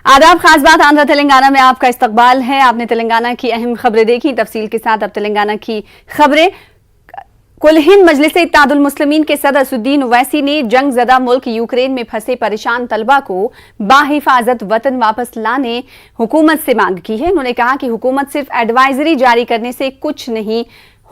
आदाब, खास बात आंध्र तेलंगाना में आपका इस्तकबाल है। आपने तेलंगाना की अहम खबरें देखी तफसील के साथ। अब तेलंगाना की खबरें। कुल हिंद मजलिस इत्तेहादुल मुस्लिमीन के सदर असदुद्दीन ओवैसी ने जंग ज़दा मुल्क यूक्रेन में फंसे परेशान तलबा को बाहिफाजत वतन वापस लाने हुकूमत से मांग की है। उन्होंने कहा कि हुकूमत सिर्फ एडवाइजरी जारी करने से कुछ नहीं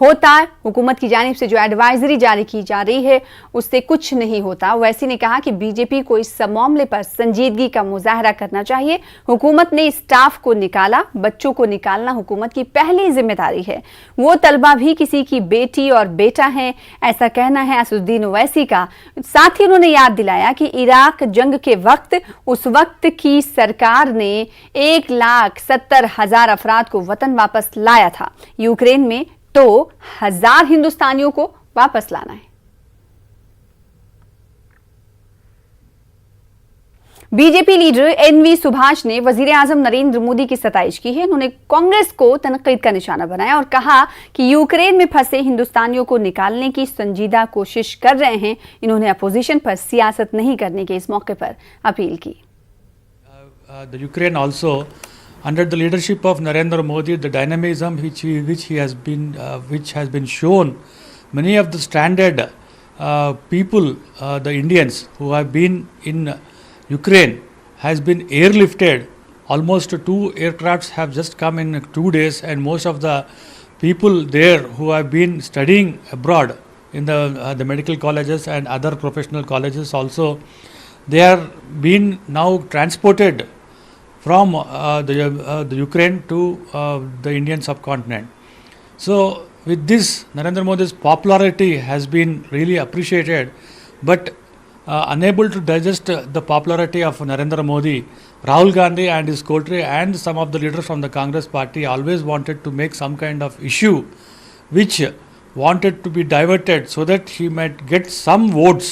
होता। हुकूमत की जानिब से जो एडवाइजरी जारी की जा रही है उससे कुछ नहीं होता। ओवैसी ने कहा कि बीजेपी को इस मामले पर संजीदगी का मुजाहरा करना चाहिए। हुकूमत ने स्टाफ को निकाला, बच्चों को निकालना हुकूमत की पहली जिम्मेदारी है। वो तलबा भी किसी की बेटी और बेटा हैं, ऐसा कहना है असदुद्दीन ओवैसी का। साथ ही उन्होंने याद दिलाया कि इराक जंग के वक्त उस वक्त की सरकार ने 1,70,000 अफराद को वतन वापस लाया था। यूक्रेन में तो 1,000 हिंदुस्तानियों को वापस लाना है। बीजेपी लीडर एनवी सुभाष ने वजीर आजम नरेंद्र मोदी की सताइश की है। उन्होंने कांग्रेस को तनकीद का निशाना बनाया और कहा कि यूक्रेन में फंसे हिंदुस्तानियों को निकालने की संजीदा कोशिश कर रहे हैं। इन्होंने अपोजिशन पर सियासत नहीं करने की इस मौके पर अपील की। Ukraine also under the leadership of Narendra Modi, the dynamism which has been shown, many of the stranded people, the Indians who have been in Ukraine, has been airlifted. Almost 2 aircrafts have just come in 2 days, and most of the people there who have been studying abroad in the medical colleges and other professional colleges also, they are being now transported from the Ukraine to the Indian subcontinent. So with this, Narendra Modi's popularity has been really appreciated, but unable to digest the popularity of Narendra Modi, Rahul Gandhi and his coterie and some of the leaders from the Congress party always wanted to make some kind of issue which wanted to be diverted so that he might get some votes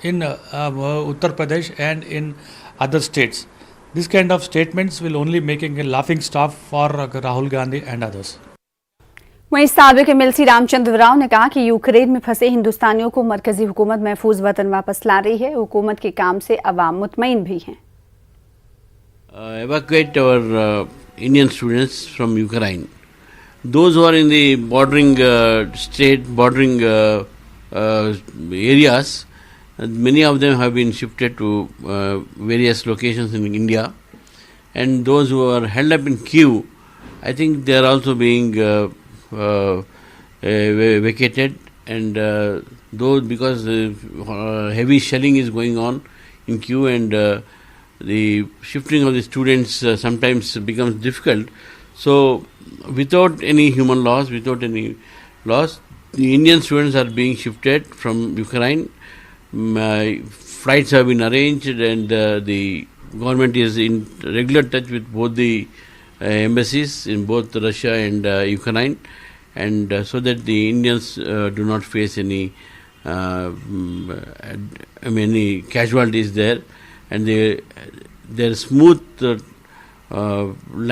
in Uttar Pradesh and in other states. This kind of statements will only making a laughing stock for Rahul Gandhi and others. वहीं साबिक MLC Ramchandra Rao ने कहा कि Ukraine में फंसे हिंदुस्तानियों को मरकजी हुकूमत महफूज वतन वापस ला रही है। हुकूमत के काम से अवाम मुतमईन भी हैं। Evacuate our Indian students from Ukraine. Those who are in the bordering bordering areas, many of them have been shifted to various locations in India, and those who are held up in Kyiv, I think they are also being vacated, and those because heavy shelling is going on in Kyiv, and the shifting of the students sometimes becomes difficult. So without any human loss, the Indian students are being shifted from Ukraine. Flights have been arranged, and the government is in regular touch with both the embassies in both Russia and Ukraine, and so that the Indians do not face any any casualties there, and their smooth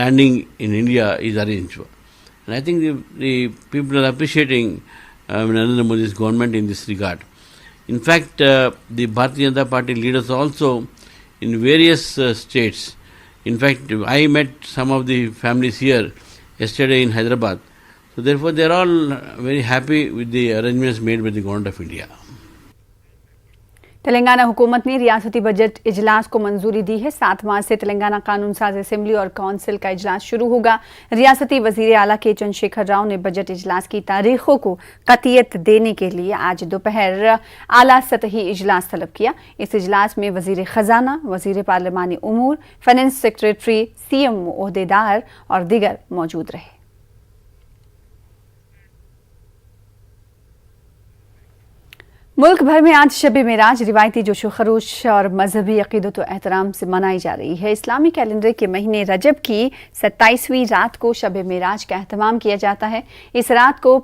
landing in India is arranged. And I think the people are appreciating Narendra Modi's government in this regard. In fact, the Bharatiya Janata Party leaders also in various states. In fact, I met some of the families here yesterday in Hyderabad. So therefore, they are all very happy with the arrangements made by the government of India. Telangana हुकूमत ने रियासती budget इजलास को मंजूरी दी है। 7 मार्च से तेलंगाना कानून साज असेंबली और काउंसिल का इजलास शुरू होगा। रियासती वजीर आला के चंद्रशेखर राव ने बजट इजलास की तारीखों को कतियत देने के लिए आज दोपहर आला सतही इजलास तलब किया। इस इजलास में वजीर खजाना, वजीर पार्लिमानी उमूर, फाइनेंस सेक्रेटरी, CM ओहदेदार और दीगर मौजूद रहे। मुल्क भर में आज शब मेराज रिवायती जोशो खरोश और मजहबी अकीदत व एहतराम से मनाई जा रही है। इस्लामी कैलेंडर के महीने रजब की 27वीं रात को शब मेराज का एहतमाम किया जाता है। इस रात को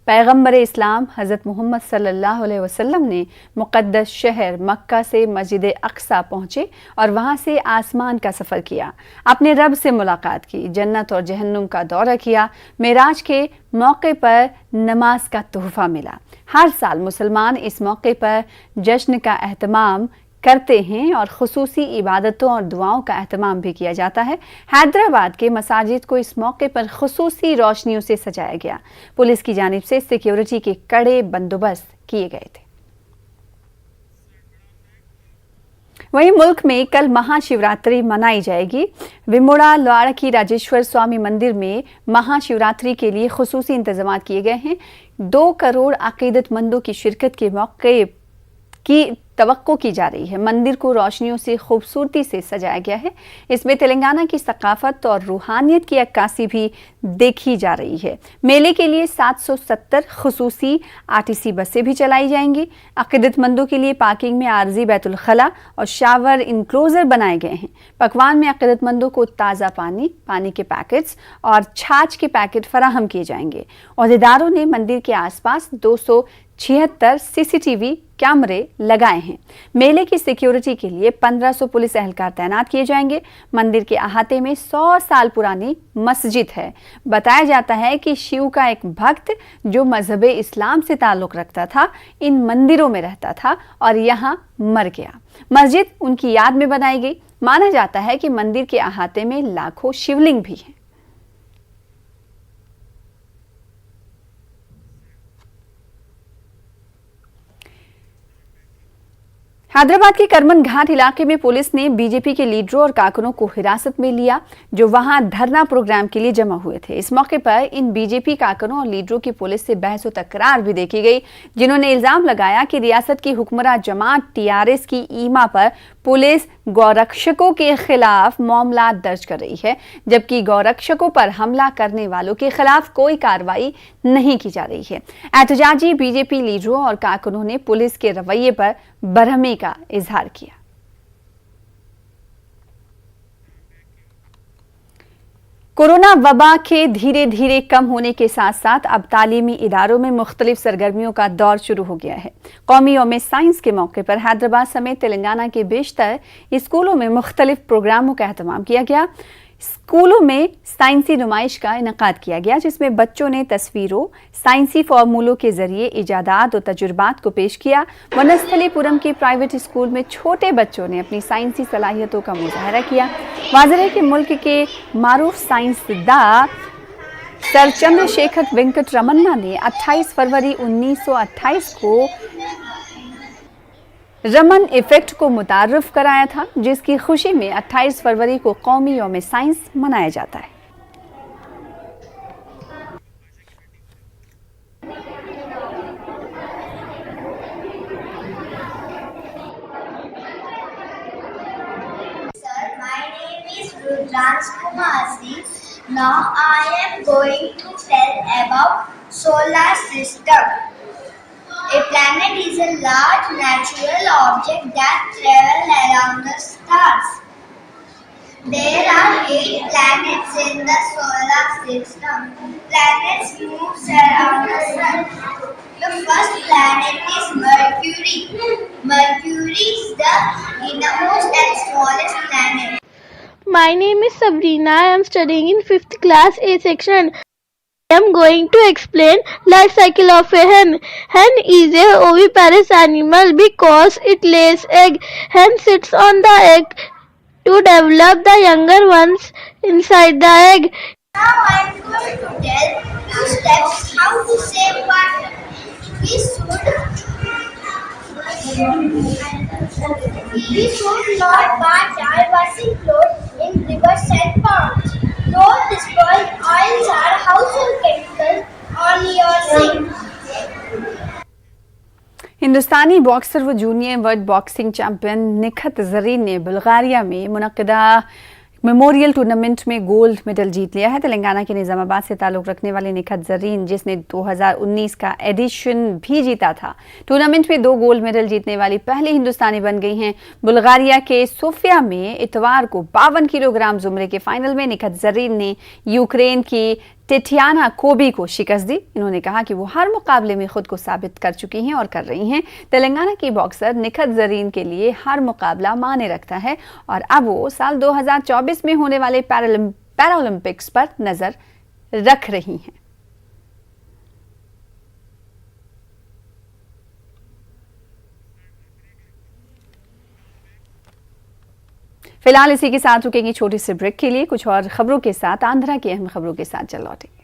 पैगंबर इस्लाम हज़रत मोहम्मद सल्लल्लाहु अलैहि वसल्लम ने मुक़द्दस शहर मक्का से मस्जिद अक्सा पहुँचे और वहाँ से आसमान का सफ़र किया, अपने रब से मुलाकात की, जन्नत और जहन्नुम का दौरा किया। मेराज के मौके पर नमाज का तोहफ़ा मिला। हर साल मुसलमान इस मौके पर जश्न का एहतमाम करते हैं और खुसूसी इबादतों और दुआओं का एहतमाम भी किया जाता है। हैदराबाद के मसाजिद को इस मौके पर खुसूसी रोशनियों से सजाया गया। पुलिस की जानिब से सिक्योरिटी के कड़े बंदोबस्त किए गए थे। वहीं मुल्क में कल महाशिवरात्रि मनाई जाएगी। विमुड़ा लवाड़की राजेश्वर स्वामी मंदिर में महाशिवरात्रि के लिए खुसूसी इंतजाम किए गए हैं। 2 करोड़ अकीदतमंदों की शिरकत के मौके की तवक्को की जा रही है। मंदिर को रोशनियों से खूबसूरती से सजाया गया है। इसमें तेलंगाना की सकाफत और रूहानियत की अक्कासी भी देखी जा रही है। मेले के लिए 770 खुसूसी आरटीसी बसें भी चलाई जाएंगी। अकीदतमंदों के लिए पार्किंग में आरजी बैतुल खला और शावर इंक्लोजर बनाए गए हैं। पकवान में अकीदतमंदों को ताज़ा पानी के पैकेट्स और छाछ के पैकेट फराहम किए जाएंगे। ओहदेदारों ने मंदिर के आसपास 276 सीसीटीवी कैमरे लगाए हैं। मेले की सिक्योरिटी के लिए 1500 पुलिस एहलकार तैनात किए जाएंगे। मंदिर के अहाते में 100 साल पुरानी मस्जिद है। बताया जाता है कि शिव का एक भक्त जो मजहब इस्लाम से ताल्लुक रखता था, इन मंदिरों में रहता था और यहाँ मर गया। मस्जिद उनकी याद में बनाई गई। माना जाता है कि मंदिर के अहाते में लाखों शिवलिंग भी हैं। हैदराबाद के करमन घाट इलाके में पुलिस ने बीजेपी के लीडरों और कारकुनों को हिरासत में लिया जो वहां धरना प्रोग्राम के लिए जमा हुए थे। इस मौके पर इन बीजेपी कारकुनों और लीडरों की पुलिस से बहस और तकरार भी देखी गई, जिन्होंने इल्जाम लगाया कि रियासत की हुक्मरां जमात टीआरएस की ईमा पर पुलिस गौरक्षकों के खिलाफ मामला दर्ज कर रही है, जबकि गौरक्षकों पर हमला करने वालों के खिलाफ कोई कार्रवाई नहीं की जा रही है। एहतजाजी बीजेपी लीडरों और कारकुनों ने पुलिस के रवैये पर बरहमी का इजहार किया। कोरोना वबा के धीरे धीरे कम होने के साथ साथ अब तालीमी इदारों में मुख्तलिफ सरगर्मियों का दौर शुरू हो गया है। कौमी यौम साइंस के मौके पर हैदराबाद समेत तेलंगाना के बेशतर स्कूलों में मुख्तलिफ प्रोग्रामों का एहतमाम किया गया। स्कूलों में साइंसी नुमाइश का इनेकाद किया गया, जिसमें बच्चों ने तस्वीरों, साइंसी फार्मूलों के जरिए इजादात और तजुर्बात को पेश किया। वनस्थलीपुरम के प्राइवेट स्कूल में छोटे बच्चों ने अपनी साइंसी सलाहियतों का मुजाहरा किया। वाज़ेह है कि मुल्क के मारूफ साइंसदान सर चंद्रशेखर वेंकट रमन्ना ने 28 फरवरी 1928 को रमन इफेक्ट को मुतारफ कराया था, जिसकी खुशी में 28 फरवरी को कौमी यौम साइंस मनाया जाता है। Sir, my name is Rudransh Kumar Singh. Now I am going to tell about solar system. A planet is a large natural object that travels around the stars. There are 8 planets in the solar system. Planets move around the sun. The first planet is Mercury. Mercury is the innermost and smallest planet. My name is Sabrina. I am studying in 5th class A section. I am going to explain life cycle of a hen. Hen is a oviparous animal because it lays egg. Hen sits on the egg to develop the younger ones inside the egg. Now I am going to tell 2 steps how to save water. We should not bathe our washing clothes in rivers and ponds. Don't destroy oils or household chemicals on your sink. Hindustani boxer व junior world boxing champion Nikhat Zareen ने Bulgaria में मुनक्किदा memorial tournament में gold medal जीत लिया है। तेलंगाना के निजामाबाद से ताल्लुक रखने वाली निखत जरीन, जिसने 2019 का एडिशन भी जीता था, टूर्नामेंट में 2 गोल्ड मेडल जीतने वाली पहली हिंदुस्तानी बन गई हैं। बुल्गारिया के सोफिया में इतवार को 52 किलोग्राम जुमरे के फाइनल में निखत जरीन ने यूक्रेन की टेटियाना कोबी को शिकस्त दी। इन्होंने कहा कि वो हर मुकाबले में खुद को साबित कर चुकी हैं और कर रही हैं। तेलंगाना की बॉक्सर निखत जरीन के लिए हर मुकाबला मायने रखता है और अब वो साल 2024 में होने वाले पैरालंपिक्स पर नजर रख रही हैं। फिलहाल इसी के साथ रुकेंगे छोटी सी ब्रेक के लिए। कुछ और खबरों के साथ, आंध्रा की अहम खबरों के साथ चल लौटेंगे।